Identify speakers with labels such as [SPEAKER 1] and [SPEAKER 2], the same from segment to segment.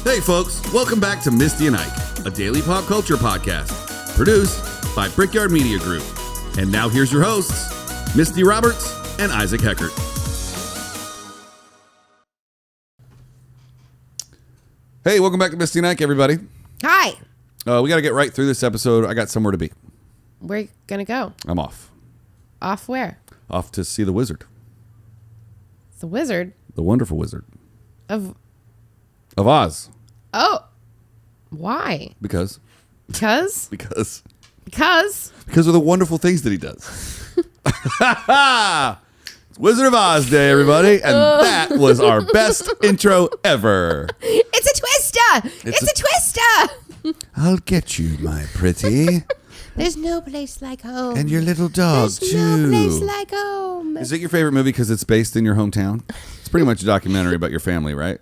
[SPEAKER 1] Hey folks, welcome back to Misty and Ike, a daily pop culture podcast, produced by Brickyard Media Group. And now here's your hosts, Misty Roberts and Isaac Heckert. Hey, welcome back to Misty and Ike, everybody.
[SPEAKER 2] Hi.
[SPEAKER 1] We got to get right through this episode. I got somewhere to be.
[SPEAKER 2] Where are you going to go?
[SPEAKER 1] I'm off.
[SPEAKER 2] Off where?
[SPEAKER 1] Off to see the wizard.
[SPEAKER 2] The wizard?
[SPEAKER 1] The wonderful wizard.
[SPEAKER 2] Of
[SPEAKER 1] Oz.
[SPEAKER 2] Oh. Why?
[SPEAKER 1] Because?
[SPEAKER 2] Because
[SPEAKER 1] of the wonderful things that he does. It's Wizard of Oz Day, everybody. And that was our best intro ever.
[SPEAKER 2] It's a twister. It's a twister.
[SPEAKER 1] I'll get you, my pretty.
[SPEAKER 2] There's no place like home.
[SPEAKER 1] And your little dog,
[SPEAKER 2] There's
[SPEAKER 1] too.
[SPEAKER 2] No place like home.
[SPEAKER 1] Is it your favorite movie because it's based in your hometown? It's pretty much a documentary about your family, right?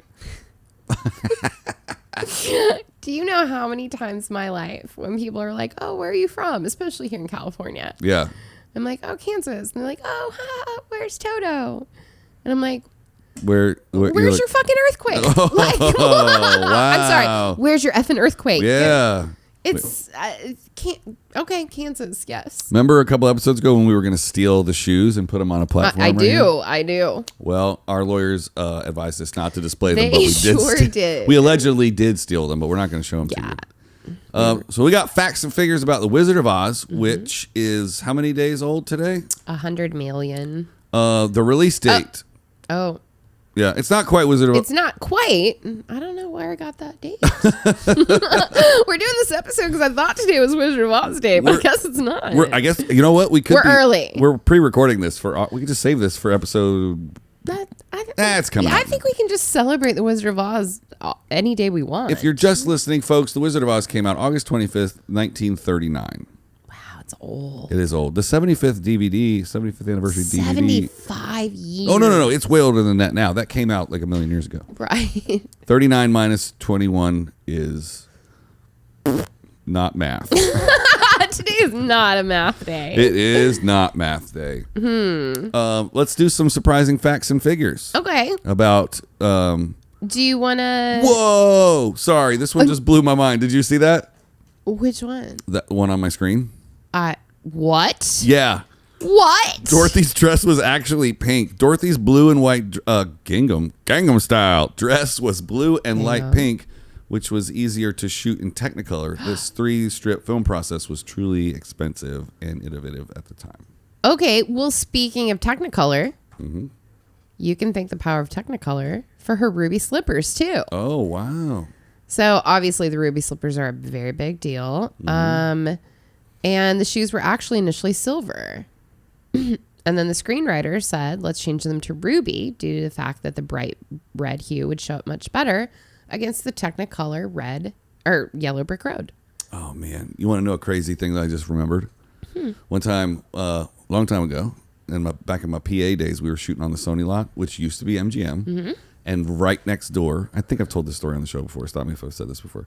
[SPEAKER 2] Do you know how many times in my life when people are like, oh, where are you from? Especially here in California.
[SPEAKER 1] Yeah.
[SPEAKER 2] I'm like, oh, Kansas. And they're like, oh, where's Toto? And I'm like,
[SPEAKER 1] where's
[SPEAKER 2] your fucking earthquake?
[SPEAKER 1] Oh, wow.
[SPEAKER 2] I'm sorry. Where's your effing earthquake?
[SPEAKER 1] Yeah.
[SPEAKER 2] It's Kansas. Yes.
[SPEAKER 1] Remember a couple episodes ago when we were going to steal the shoes and put them on a platform?
[SPEAKER 2] I do.
[SPEAKER 1] Well, our lawyers advised us not to display them,
[SPEAKER 2] They
[SPEAKER 1] but we
[SPEAKER 2] did.
[SPEAKER 1] We allegedly did steal them, but we're not going to show them to you. So we got facts and figures about the Wizard of Oz, which is how many days old today?
[SPEAKER 2] 100 million.
[SPEAKER 1] The release date.
[SPEAKER 2] Oh.
[SPEAKER 1] Yeah, it's not quite Wizard of Oz.
[SPEAKER 2] It's not quite. I don't know where I got that date. We're doing this episode because I thought today was Wizard of Oz Day, but I guess it's not.
[SPEAKER 1] I guess, you know what? We're
[SPEAKER 2] early.
[SPEAKER 1] We're pre-recording this we can just save this for episode. It's coming out.
[SPEAKER 2] I think we can just celebrate the Wizard of Oz any day we want.
[SPEAKER 1] If you're just listening, folks, the Wizard of Oz came out August 25th, 1939.
[SPEAKER 2] It's old.
[SPEAKER 1] It is old. The 75th anniversary DVD.
[SPEAKER 2] 75 years.
[SPEAKER 1] Oh, no. It's way older than that now. That came out like a million years ago.
[SPEAKER 2] Right.
[SPEAKER 1] 39 minus 21 is not math.
[SPEAKER 2] Today is not a math day.
[SPEAKER 1] It is not math day. Let's do some surprising facts and figures.
[SPEAKER 2] Okay.
[SPEAKER 1] About...
[SPEAKER 2] do you want to...
[SPEAKER 1] Whoa! Sorry, this one just blew my mind. Did you see that?
[SPEAKER 2] Which one?
[SPEAKER 1] That one on my screen?
[SPEAKER 2] What?
[SPEAKER 1] Yeah.
[SPEAKER 2] What?
[SPEAKER 1] Dorothy's dress was actually pink. Dorothy's blue and white Gangnam style dress was blue and light pink, which was easier to shoot in Technicolor. This 3-strip film process was truly expensive and innovative at the time.
[SPEAKER 2] Okay, well, speaking of Technicolor, you can thank the power of Technicolor for her ruby slippers, too.
[SPEAKER 1] Oh, wow.
[SPEAKER 2] So, obviously, the ruby slippers are a very big deal. And the shoes were actually initially silver. And then the screenwriter said, let's change them to ruby due to the fact that the bright red hue would show up much better against the Technicolor red or yellow brick road.
[SPEAKER 1] Oh, man. You want to know a crazy thing that I just remembered? One time, long time ago, back in my PA days, we were shooting on the Sony lot, which used to be MGM. And right next door, I think I've told this story on the show before. Stop me if I've said this before.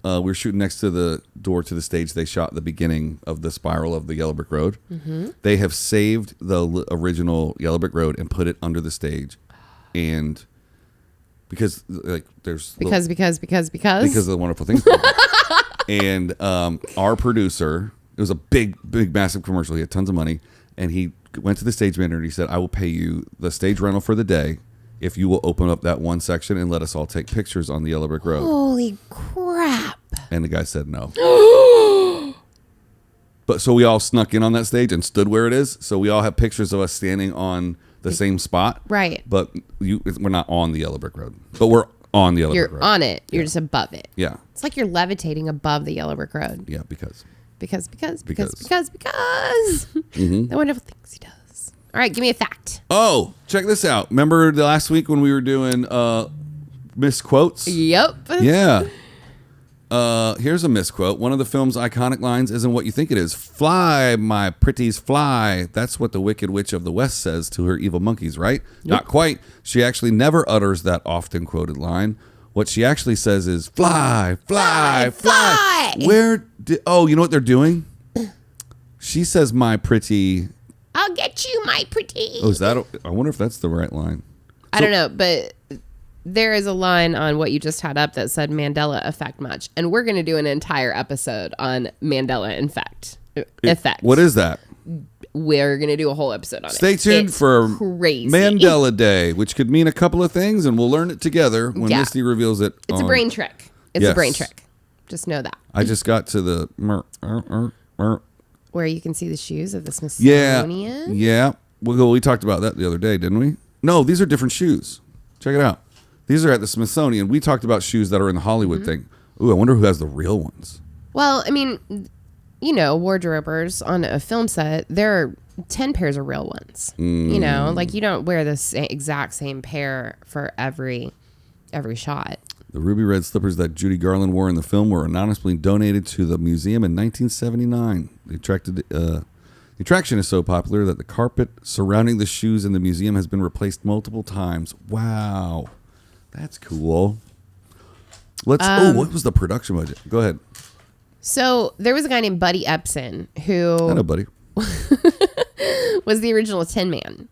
[SPEAKER 1] We were shooting next to the door to the stage. They shot the beginning of the spiral of the Yellow Brick Road. They have saved the original Yellow Brick Road and put it under the stage. And because of the wonderful things. And our producer, it was a big, massive commercial. He had tons of money. And he went to the stage manager and he said, I will pay you the stage rental for the day if you will open up that one section and let us all take pictures on the Yellow Brick Road.
[SPEAKER 2] Holy crap.
[SPEAKER 1] And the guy said no. But so we all snuck in on that stage and stood where it is. So we all have pictures of us standing on the same spot.
[SPEAKER 2] Right.
[SPEAKER 1] But we're not on the Yellow Brick Road. But we're on the Yellow Brick Road.
[SPEAKER 2] You're on it. You're just above it.
[SPEAKER 1] Yeah.
[SPEAKER 2] It's like you're levitating above the Yellow Brick Road.
[SPEAKER 1] Yeah, because.
[SPEAKER 2] The wonderful things he does. All right, give me a fact.
[SPEAKER 1] Oh, check this out. Remember the last week when we were doing misquotes?
[SPEAKER 2] Yep.
[SPEAKER 1] Yeah. Here's a misquote. One of the film's iconic lines isn't what you think it is. Fly, my pretties, fly. That's what the Wicked Witch of the West says to her evil monkeys, right? Yep. Not quite. She actually never utters that often quoted line. What she actually says is, fly, fly, fly. You know what they're doing? She says, my pretty.
[SPEAKER 2] I'll get you, my pretty.
[SPEAKER 1] Oh, is that? I wonder if that's the right line.
[SPEAKER 2] I don't know, but there is a line on what you just had up that said Mandela effect much. And we're going to do an entire episode on Mandela effect.
[SPEAKER 1] What is that?
[SPEAKER 2] We're going to do a whole episode on it.
[SPEAKER 1] Stay tuned for
[SPEAKER 2] crazy.
[SPEAKER 1] Mandela Day, which could mean a couple of things, and we'll learn it together when Misty reveals it.
[SPEAKER 2] It's a brain trick. It's a brain trick. Just know that.
[SPEAKER 1] I just got to the...
[SPEAKER 2] Where you can see the shoes of the Smithsonian.
[SPEAKER 1] Yeah. Well, we talked about that the other day, didn't we? No, these are different shoes. Check it out. These are at the Smithsonian. We talked about shoes that are in the Hollywood thing. Ooh, I wonder who has the real ones.
[SPEAKER 2] Well, I mean, you know, wardrobers on a film set, there are 10 pairs of real ones. You know, like you don't wear the exact same pair for every shot.
[SPEAKER 1] The ruby red slippers that Judy Garland wore in the film were anonymously donated to the museum in 1979. The attraction is so popular that the carpet surrounding the shoes in the museum has been replaced multiple times. Wow. That's cool. What was the production budget? Go ahead.
[SPEAKER 2] So there was a guy named Buddy Epson who...
[SPEAKER 1] Hello, buddy.
[SPEAKER 2] was the original Tin Man.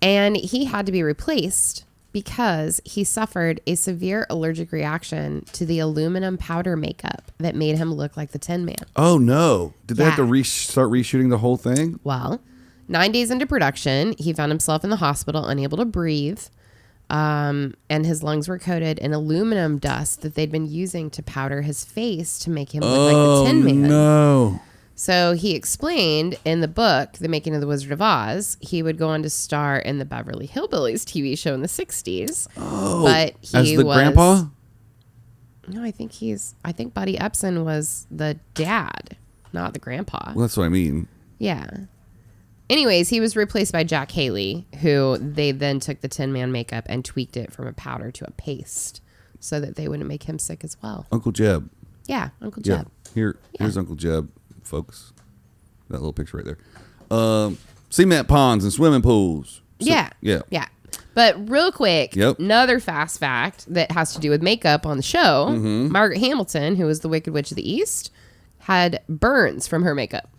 [SPEAKER 2] And he had to be replaced because he suffered a severe allergic reaction to the aluminum powder makeup that made him look like the Tin Man.
[SPEAKER 1] Oh, no. Did they have to start reshooting the whole thing?
[SPEAKER 2] Well, 9 days into production, he found himself in the hospital, unable to breathe. And his lungs were coated in aluminum dust that they'd been using to powder his face to make him look like the Tin Man.
[SPEAKER 1] No.
[SPEAKER 2] So he explained in the book, The Making of the Wizard of Oz, he would go on to star in the Beverly Hillbillies TV show in the 60s.
[SPEAKER 1] Oh,
[SPEAKER 2] but he
[SPEAKER 1] as the grandpa?
[SPEAKER 2] No, I think Buddy Epson was the dad, not the grandpa.
[SPEAKER 1] Well, that's what I mean.
[SPEAKER 2] Yeah. Anyways, he was replaced by Jack Haley, who they then took the Tin Man makeup and tweaked it from a powder to a paste so that they wouldn't make him sick as well.
[SPEAKER 1] Uncle Jeb.
[SPEAKER 2] Yeah, Uncle Jeb.
[SPEAKER 1] Here's Uncle Jeb, folks. That little picture right there. Cement ponds and swimming pools.
[SPEAKER 2] Yeah. But real quick, another fast fact that has to do with makeup on the show, Margaret Hamilton, who was the Wicked Witch of the East, had burns from her makeup.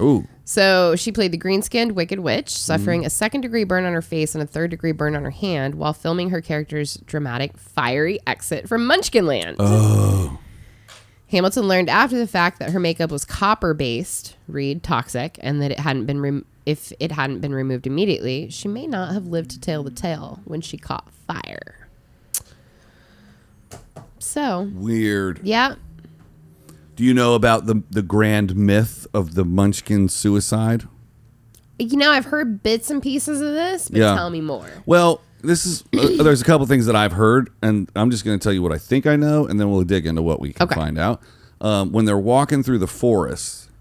[SPEAKER 1] Ooh.
[SPEAKER 2] So she played the green-skinned Wicked Witch, suffering a second-degree burn on her face and a third-degree burn on her hand while filming her character's dramatic, fiery exit from Munchkinland.
[SPEAKER 1] Oh.
[SPEAKER 2] Hamilton learned after the fact that her makeup was copper-based, read toxic, and that if it hadn't been removed immediately, she may not have lived to tell the tale when she caught fire. So.
[SPEAKER 1] Weird.
[SPEAKER 2] Yeah.
[SPEAKER 1] Do you know about the grand myth of the Munchkin suicide?
[SPEAKER 2] You know, I've heard bits and pieces of this, but tell me more.
[SPEAKER 1] Well, this is there's a couple things that I've heard, and I'm just going to tell you what I think I know, and then we'll dig into what we can find out. When they're walking through the forest,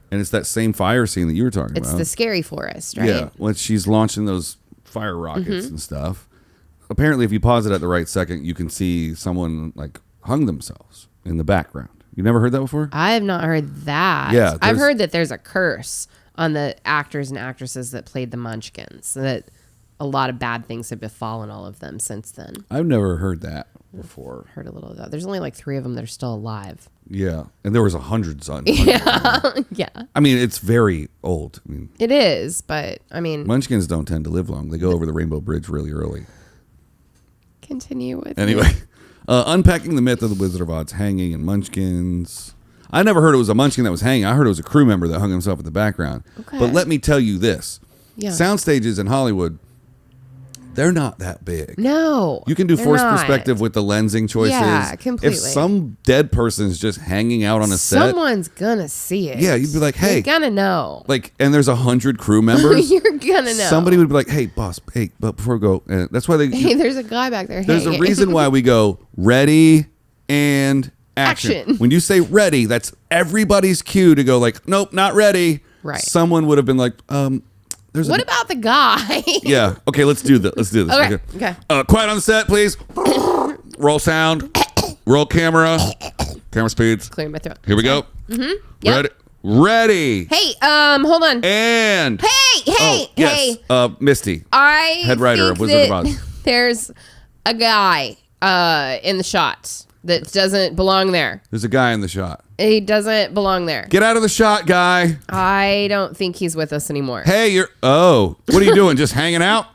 [SPEAKER 1] and it's that same fire scene that you were talking about.
[SPEAKER 2] It's the scary forest, right?
[SPEAKER 1] Yeah, when she's launching those fire rockets and stuff. Apparently, if you pause it at the right second, you can see someone like hung themselves in the background. You never heard that before?
[SPEAKER 2] I have not heard that.
[SPEAKER 1] Yeah,
[SPEAKER 2] I've heard that there's a curse on the actors and actresses that played the Munchkins, so that a lot of bad things have befallen all of them since then.
[SPEAKER 1] I've never heard that before.
[SPEAKER 2] Heard a little of that. There's only like 3 of them that are still alive.
[SPEAKER 1] Yeah, and there was hundreds on.
[SPEAKER 2] Yeah.
[SPEAKER 1] I mean, it's very old. I mean,
[SPEAKER 2] it is, but I mean,
[SPEAKER 1] Munchkins don't tend to live long. They go over the Rainbow Bridge really early.
[SPEAKER 2] Continue with
[SPEAKER 1] anyway. Unpacking the myth of the Wizard of Oz hanging and Munchkins. I never heard it was a Munchkin that was hanging. I heard it was a crew member that hung himself in the background. Okay. But let me tell you this. Yeah. Sound stages in Hollywood, they're not that big.
[SPEAKER 2] No.
[SPEAKER 1] You can do forced perspective with the lensing choices.
[SPEAKER 2] Yeah, completely.
[SPEAKER 1] If some dead person's just hanging out on a set.
[SPEAKER 2] Someone's gonna see it.
[SPEAKER 1] Yeah, you'd be like, hey.
[SPEAKER 2] You're gonna know.
[SPEAKER 1] Like, and there's 100 crew members.
[SPEAKER 2] You're gonna know.
[SPEAKER 1] Somebody would be like, hey, boss, hey, but before we go. That's why they.
[SPEAKER 2] Hey, there's a guy back there.
[SPEAKER 1] There's a reason why we go ready and action. When you say ready, that's everybody's cue to go like, nope, not ready.
[SPEAKER 2] Right.
[SPEAKER 1] Someone would have been like,
[SPEAKER 2] what about the guy?
[SPEAKER 1] Yeah. Okay, let's do this. Let's do this.
[SPEAKER 2] Okay.
[SPEAKER 1] Quiet on the set, please. Roll sound. Roll camera. Camera speeds.
[SPEAKER 2] Clearing my throat.
[SPEAKER 1] Here we go.
[SPEAKER 2] Mm-hmm. Yep.
[SPEAKER 1] Ready.
[SPEAKER 2] Hey, hold on.
[SPEAKER 1] And.
[SPEAKER 2] Hey.
[SPEAKER 1] Misty. Head writer of Wizard of Oz.
[SPEAKER 2] There's a guy in the shot that doesn't belong there.
[SPEAKER 1] There's a guy in the shot.
[SPEAKER 2] He doesn't belong there.
[SPEAKER 1] Get out of the shot, guy.
[SPEAKER 2] I don't think he's with us anymore.
[SPEAKER 1] Hey, what are you doing? Just hanging out?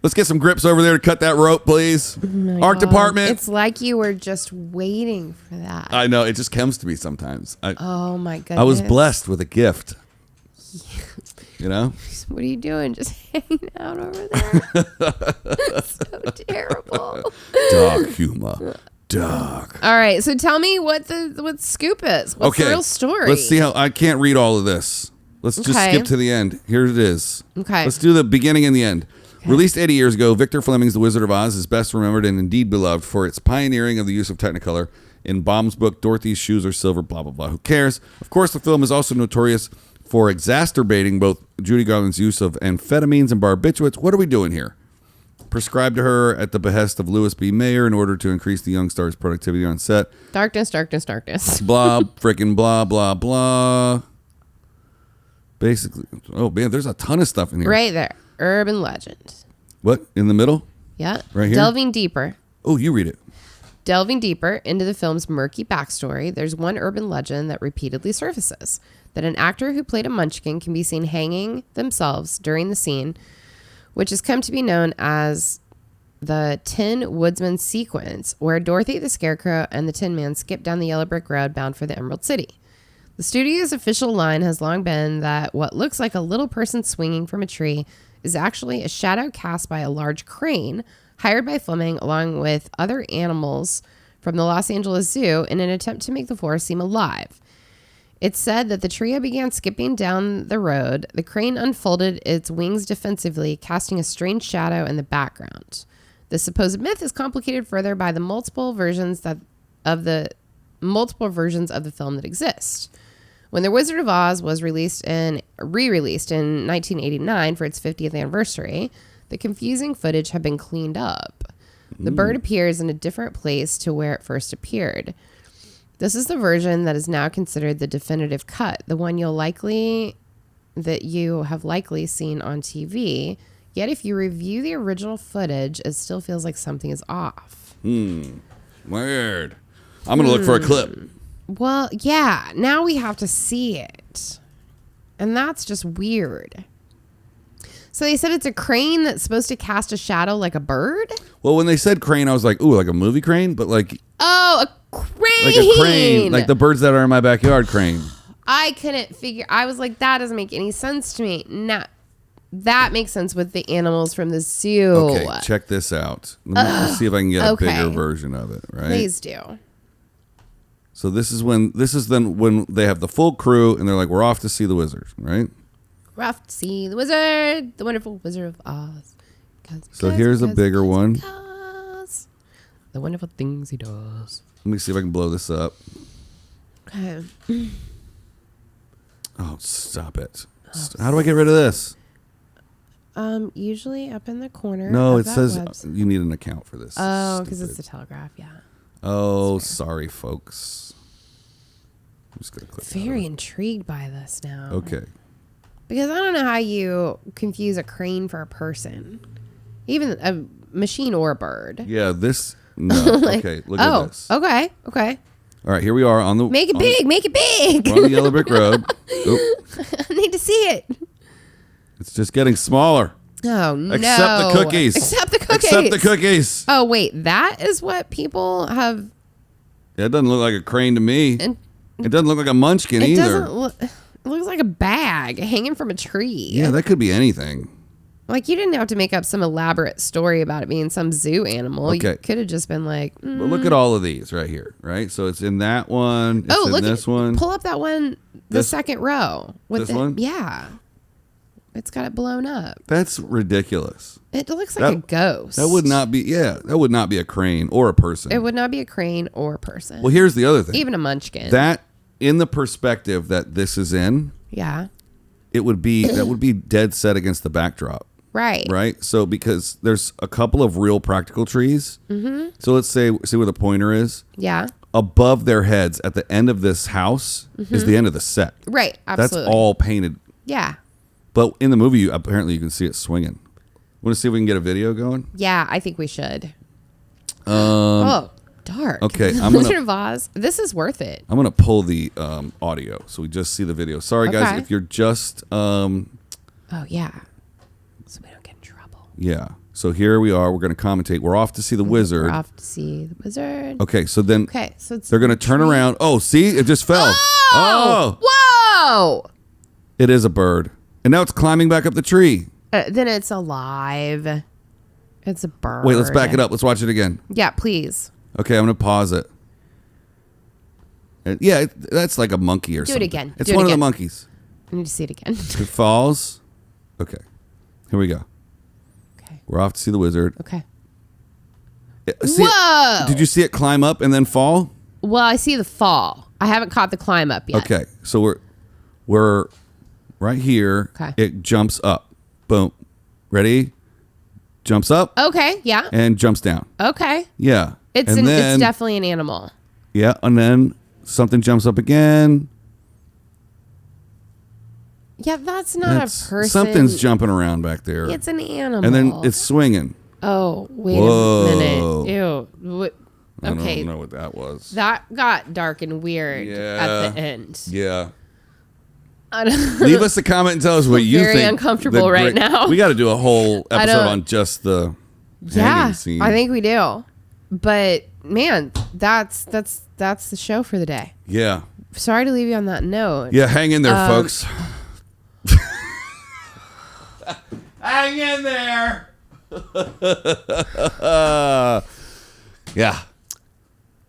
[SPEAKER 1] Let's get some grips over there to cut that rope, please. Art department.
[SPEAKER 2] It's like you were just waiting for that.
[SPEAKER 1] I know. It just comes to me sometimes.
[SPEAKER 2] Oh, my goodness.
[SPEAKER 1] I was blessed with a gift. You know?
[SPEAKER 2] What are you doing? Just hanging out over there? So terrible.
[SPEAKER 1] Dark humor. Dark.
[SPEAKER 2] All right. So tell me what the scoop is. What's the real story?
[SPEAKER 1] Let's see how I can't read all of this. Let's just skip to the end. Here it is.
[SPEAKER 2] Okay.
[SPEAKER 1] Let's do the beginning and the end. Okay. Released 80 years ago, Victor Fleming's The Wizard of Oz is best remembered and indeed beloved for its pioneering of the use of Technicolor. In Baum's book, Dorothy's Shoes Are Silver, blah, blah, blah. Who cares? Of course, the film is also notorious for exacerbating both Judy Garland's use of amphetamines and barbiturates. What are we doing here? Prescribed to her at the behest of Louis B. Mayer in order to increase the young star's productivity on set.
[SPEAKER 2] Darkness, darkness, darkness.
[SPEAKER 1] Blah, frickin' blah, blah, blah. Basically, oh man, there's a ton of stuff in here.
[SPEAKER 2] Right there. Urban legend.
[SPEAKER 1] What? In the middle?
[SPEAKER 2] Yeah.
[SPEAKER 1] Right here?
[SPEAKER 2] Delving deeper.
[SPEAKER 1] Oh, you read it.
[SPEAKER 2] Delving deeper into the film's murky backstory, there's one urban legend that repeatedly surfaces. That an actor who played a munchkin can be seen hanging themselves during the scene, which has come to be known as the Tin Woodsman sequence, where Dorothy the Scarecrow and the Tin Man skip down the yellow brick road bound for the Emerald City. The studio's official line has long been that what looks like a little person swinging from a tree is actually a shadow cast by a large crane hired by Fleming along with other animals from the Los Angeles Zoo in an attempt to make the forest seem alive. It's said that the trio began skipping down the road. The crane unfolded its wings defensively, casting a strange shadow in the background. The supposed myth is complicated further by the multiple versions of the film that exist. When The Wizard of Oz was re-released in 1989 for its 50th anniversary, the confusing footage had been cleaned up. The bird appears in a different place to where it first appeared. This is the version that is now considered the definitive cut, the one you have likely seen on TV. Yet if you review the original footage, it still feels like something is off.
[SPEAKER 1] Weird. I'm going to look for a clip.
[SPEAKER 2] Well, yeah, now we have to see it. And that's just weird. So they said it's a crane that's supposed to cast a shadow like a bird?
[SPEAKER 1] Well, when they said crane, I was like, ooh, like a movie crane? But like...
[SPEAKER 2] Oh, a crane!
[SPEAKER 1] Like a crane. Like the birds that are in my backyard crane.
[SPEAKER 2] I couldn't figure... I was like, that doesn't make any sense to me. No, that makes sense with the animals from the zoo.
[SPEAKER 1] Okay, check this out. Let me see if I can get a bigger version of it, right?
[SPEAKER 2] Please do.
[SPEAKER 1] So this is when they have the full crew and they're like, we're off to see the wizard, right?
[SPEAKER 2] We're off to see the wizard, the wonderful Wizard of Oz.
[SPEAKER 1] So here's a bigger one.
[SPEAKER 2] The wonderful things he does.
[SPEAKER 1] Let me see if I can blow this up.
[SPEAKER 2] Okay.
[SPEAKER 1] Oh, stop it. How do I get rid of this?
[SPEAKER 2] Usually up in the corner.
[SPEAKER 1] No, it says you need an account for this.
[SPEAKER 2] Oh, because it's the Telegraph, yeah.
[SPEAKER 1] Oh, sorry, folks. I'm just gonna click.
[SPEAKER 2] Very intrigued by this now.
[SPEAKER 1] Okay.
[SPEAKER 2] Because I don't know how you confuse a crane for a person, even a machine or a bird.
[SPEAKER 1] Yeah, this. No.
[SPEAKER 2] Like,
[SPEAKER 1] okay, look at this.
[SPEAKER 2] Okay.
[SPEAKER 1] All right, here we are on the.
[SPEAKER 2] Make it big.
[SPEAKER 1] We're on the yellow brick road. Oop.
[SPEAKER 2] I need to see it.
[SPEAKER 1] It's just getting smaller.
[SPEAKER 2] Oh, no.
[SPEAKER 1] Except the cookies.
[SPEAKER 2] Oh, wait. That is what people have.
[SPEAKER 1] Yeah, it doesn't look like a crane to me.
[SPEAKER 2] And
[SPEAKER 1] it doesn't look like a munchkin either.
[SPEAKER 2] It looks like a bag hanging from a tree.
[SPEAKER 1] Yeah, that could be anything.
[SPEAKER 2] Like, you didn't have to make up some elaborate story about it being some zoo animal. Okay. You could have just been like...
[SPEAKER 1] But look at all of these right here, right? So it's in that one. It's in this one.
[SPEAKER 2] Pull up that one, the second row.
[SPEAKER 1] This one?
[SPEAKER 2] Yeah. It's got it blown up.
[SPEAKER 1] That's ridiculous.
[SPEAKER 2] It looks like a ghost.
[SPEAKER 1] That would not be a crane or a person.
[SPEAKER 2] It would not be a crane or a person.
[SPEAKER 1] Well, here's the other thing.
[SPEAKER 2] Even a munchkin.
[SPEAKER 1] That, in the perspective that this is in,
[SPEAKER 2] yeah,
[SPEAKER 1] that would be dead set against the backdrop.
[SPEAKER 2] Right.
[SPEAKER 1] Right. So because there's a couple of real practical trees. Mm-hmm. So let's see where the pointer is.
[SPEAKER 2] Yeah.
[SPEAKER 1] Above their heads at the end of this house is the end of the set.
[SPEAKER 2] Right. Absolutely.
[SPEAKER 1] That's all painted.
[SPEAKER 2] Yeah.
[SPEAKER 1] But in the movie, apparently you can see it swinging. Want to see if we can get a video going?
[SPEAKER 2] Yeah, I think we should. Dark.
[SPEAKER 1] Okay.
[SPEAKER 2] Wizard of Oz. This is worth it.
[SPEAKER 1] I'm going to pull the audio so we just see the video. Sorry, guys, if you're just...
[SPEAKER 2] oh, yeah. So we don't get in trouble.
[SPEAKER 1] Yeah. So here we are. We're going to commentate. We're off to see the wizard.
[SPEAKER 2] We're off to see the wizard.
[SPEAKER 1] Okay, so then
[SPEAKER 2] So it's
[SPEAKER 1] they're going to turn around. Oh, see? It just fell. Oh!
[SPEAKER 2] Whoa!
[SPEAKER 1] It is a bird. And now it's climbing back up the tree.
[SPEAKER 2] Then it's alive. It's a bird.
[SPEAKER 1] Wait, let's back it up. Let's watch it again.
[SPEAKER 2] Yeah, please.
[SPEAKER 1] Okay, I'm going to pause it. Yeah, that's like a monkey or something.
[SPEAKER 2] Do it again.
[SPEAKER 1] It's one of the monkeys.
[SPEAKER 2] I need to see it again.
[SPEAKER 1] It falls. Okay. Here we go.
[SPEAKER 2] Okay.
[SPEAKER 1] We're off to see the wizard.
[SPEAKER 2] Okay.
[SPEAKER 1] Whoa! Did you see it climb up and then fall?
[SPEAKER 2] Well, I see the fall. I haven't caught the climb up yet.
[SPEAKER 1] Okay. So we're right here.
[SPEAKER 2] Okay.
[SPEAKER 1] It jumps up. Boom. Ready? Jumps up.
[SPEAKER 2] Okay. Yeah.
[SPEAKER 1] And jumps down.
[SPEAKER 2] Okay.
[SPEAKER 1] Yeah.
[SPEAKER 2] It's definitely an animal.
[SPEAKER 1] Yeah. And then something jumps up again.
[SPEAKER 2] Yeah, that's not a person.
[SPEAKER 1] Something's jumping around back there.
[SPEAKER 2] It's an animal.
[SPEAKER 1] And then it's swinging.
[SPEAKER 2] Oh, wait
[SPEAKER 1] Whoa.
[SPEAKER 2] a minute. Ew. Okay.
[SPEAKER 1] I don't know what that was.
[SPEAKER 2] That got dark and weird at the end.
[SPEAKER 1] Yeah. Leave us a comment and tell us what you think.
[SPEAKER 2] Very uncomfortable right now.
[SPEAKER 1] We got to do a whole episode on just the hanging scene.
[SPEAKER 2] I think we do. But man, that's the show for the day.
[SPEAKER 1] Yeah.
[SPEAKER 2] Sorry to leave you on that note.
[SPEAKER 1] Yeah, hang in there, folks. Hang in there. Yeah.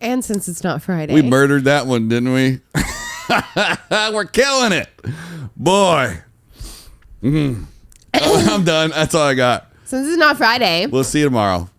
[SPEAKER 2] And since it's not Friday,
[SPEAKER 1] we murdered that one, didn't we? We're killing it. Boy. I'm done. That's all I got.
[SPEAKER 2] Since it's not Friday,
[SPEAKER 1] We'll see you tomorrow.